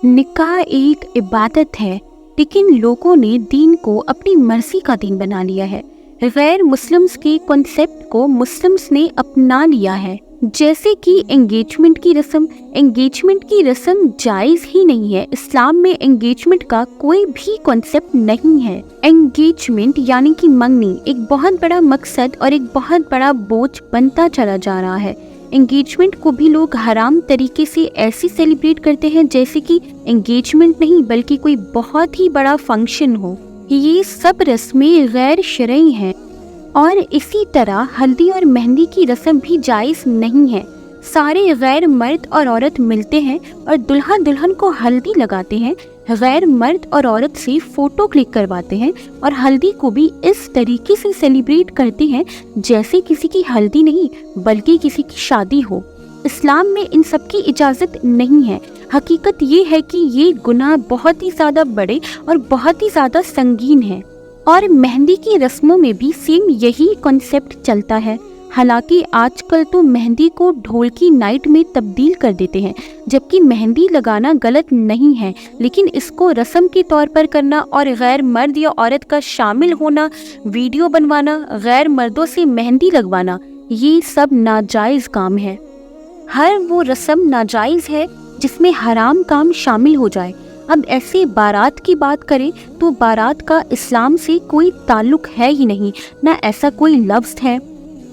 निकाह एक इबादत है, लेकिन लोगों ने दीन को अपनी मर्जी का दीन बना लिया है। गैर मुस्लिम्स के कॉन्सेप्ट को मुस्लिम्स ने अपना लिया है। जैसे कि एंगेजमेंट की रस्म जायज़ ही नहीं है। इस्लाम में एंगेजमेंट का कोई भी कॉन्सेप्ट नहीं है। एंगेजमेंट यानी कि मंगनी एक बहुत बड़ा मकसद और एक बहुत बड़ा बोझ बनता चला जा रहा है। एंगेजमेंट को भी लोग हराम तरीके से ऐसे सेलिब्रेट करते हैं जैसे कि एंगेजमेंट नहीं बल्कि कोई बहुत ही बड़ा फंक्शन हो। ये सब रस्में गैर शरई हैं और इसी तरह हल्दी और मेहंदी की रस्म भी जायज़ नहीं है। सारे गैर मर्द और औरत मिलते हैं और दुल्हा दुल्हन को हल्दी लगाते हैं। गैर मर्द और औरत से फ़ोटो क्लिक करवाते हैं और हल्दी को भी इस तरीके से सेलिब्रेट करते हैं जैसे किसी की हल्दी नहीं बल्कि किसी की शादी हो। इस्लाम में इन सब की इजाज़त नहीं है। हकीकत ये है कि ये गुनाह बहुत ही ज़्यादा बड़े और बहुत ही ज़्यादा संगीन है। और मेहंदी की रस्मों में भी सेम यही कॉन्सेप्ट चलता है। हालांकि आजकल तो मेहंदी को ढोल की नाइट में तब्दील कर देते हैं, जबकि मेहंदी लगाना गलत नहीं है, लेकिन इसको रस्म के तौर पर करना और गैर मर्द या औरत का शामिल होना, वीडियो बनवाना, गैर मर्दों से मेहंदी लगवाना, ये सब नाजायज़ काम है। हर वो रस्म नाजायज़ है जिसमें हराम काम शामिल हो जाए। अब ऐसे बारात की बात करें तो बारात का इस्लाम से कोई ताल्लुक है ही नहीं, ना ऐसा कोई लफ्ज़ है।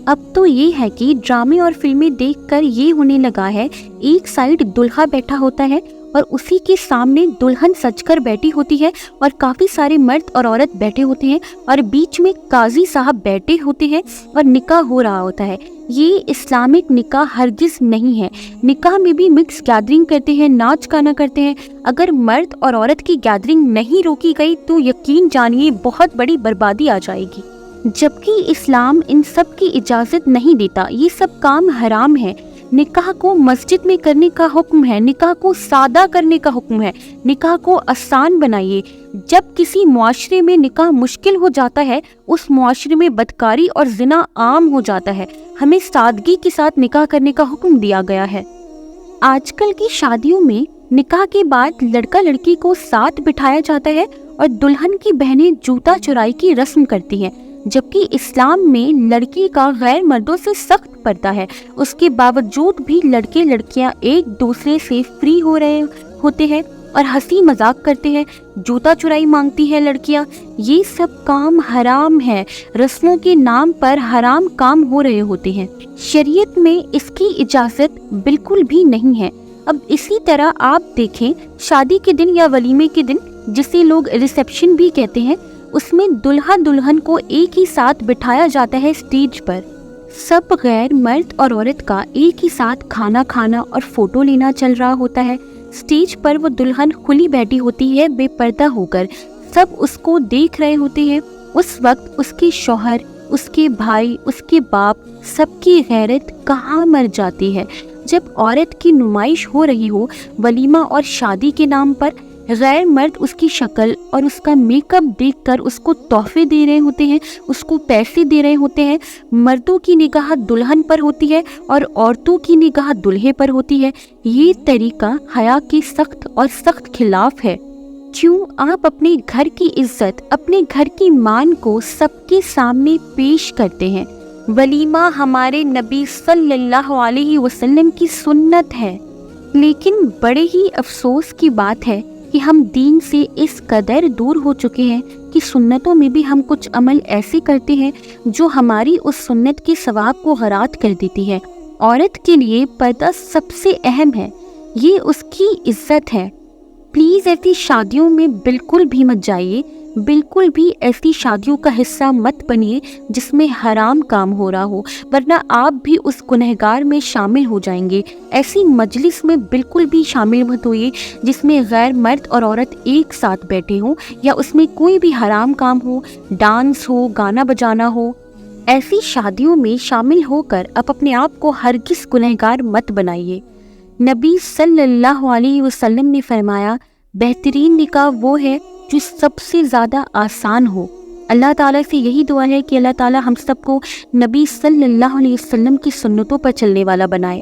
अब तो ये है कि ड्रामे और फिल्में देखकर ये होने लगा है, एक साइड दुल्हा बैठा होता है और उसी के सामने दुल्हन सजकर बैठी होती है और काफ़ी सारे मर्द और औरत बैठे होते हैं और बीच में काजी साहब बैठे होते हैं और निकाह हो रहा होता है। ये इस्लामिक निकाह हरगिज़ नहीं है। निकाह में भी मिक्स गैदरिंग करते हैं, नाच गाना करते हैं। अगर मर्द और औरत की गैदरिंग नहीं रोकी गई तो यकीन जानिए बहुत बड़ी बर्बादी आ जाएगी। जबकि इस्लाम इन सब की इजाज़त नहीं देता, ये सब काम हराम है। निकाह को मस्जिद में करने का हुक्म है, निकाह को सादा करने का हुक्म है, निकाह को आसान बनाइए। जब किसी मुआशरे में निकाह मुश्किल हो जाता है, उस मुआशरे में बदकारी और जिना आम हो जाता है। हमें सादगी के साथ निकाह करने का हुक्म दिया गया है। आजकल की शादियों में निकाह के बाद लड़का लड़की को साथ बिठाया जाता है और दुल्हन की बहनें जूता चुराई की रस्म करती हैं, जबकि इस्लाम में लड़की का गैर मर्दों से सख्त पर्दा है। उसके बावजूद भी लड़के लड़कियां एक दूसरे से फ्री हो रहे होते हैं और हंसी मजाक करते हैं, जूता चुराई मांगती है लड़कियां। ये सब काम हराम है। रस्मों के नाम पर हराम काम हो रहे होते हैं। शरीयत में इसकी इजाज़त बिल्कुल भी नहीं है। अब इसी तरह आप देखें, शादी के दिन या वलीमे के दिन, जिसे लोग रिसेप्शन भी कहते हैं, उसमें दुल्हा दुल्हन को एक ही साथ बिठाया जाता है स्टेज पर। सब गैर मर्द और औरत का एक ही साथ खाना खाना और फोटो लेना चल रहा होता है। स्टेज पर वो दुल्हन खुली बैठी होती है बेपर्दा होकर, सब उसको देख रहे होते हैं। उस वक्त उसके शौहर, उसके भाई, उसके बाप, सबकी गैरत कहाँ मर जाती है। जब औरत की नुमाइश हो रही हो वलीमा और शादी के नाम पर, गैर मर्द उसकी शक्ल और उसका मेकअप देखकर उसको तोहफे दे रहे होते हैं, उसको पैसे दे रहे होते हैं। मर्दों की निगाह दुल्हन पर होती है और औरतों की निगाह दुल्हे पर होती है। ये तरीका हया के सख्त और सख्त खिलाफ है। क्यों आप अपने घर की इज्जत, अपने घर की मान को सबके सामने पेश करते हैं? वलीमा हमारे नबी सल्लल्लाहु अलैहि वसल्लम की सुन्नत है, लेकिन बड़े ही अफसोस की बात है कि हम दीन से इस कदर दूर हो चुके हैं कि सुन्नतों में भी हम कुछ अमल ऐसे करते हैं जो हमारी उस सुन्नत के सवाब को गरात कर देती है। औरत के लिए पर्दा सबसे अहम है, ये उसकी इज्जत है। प्लीज़ ऐसी शादियों में बिल्कुल भी मत जाइए, बिल्कुल भी ऐसी शादियों का हिस्सा मत बनिए जिसमें हराम काम हो रहा हो, वरना आप भी उस गुनहगार में शामिल हो जाएंगे। ऐसी मजलिस में बिल्कुल भी शामिल मत होइए जिसमें गैर मर्द और औरत एक साथ बैठे हों या उसमें कोई भी हराम काम हो, डांस हो, गाना बजाना हो। ऐसी शादियों में शामिल होकर आप अपने आप को हरगिज़ गुनहगार मत बनाइए। नबी सल्लल्लाहु अलैहि वसल्लम ने फरमाया, बेहतरीन निकाह वो है जो सबसे ज़्यादा आसान हो। अल्लाह ताला से यही दुआ है कि अल्लाह ताला हम सबको नबी सल्लल्लाहु अलैहि वसल्लम की सुन्नतों पर चलने वाला बनाए।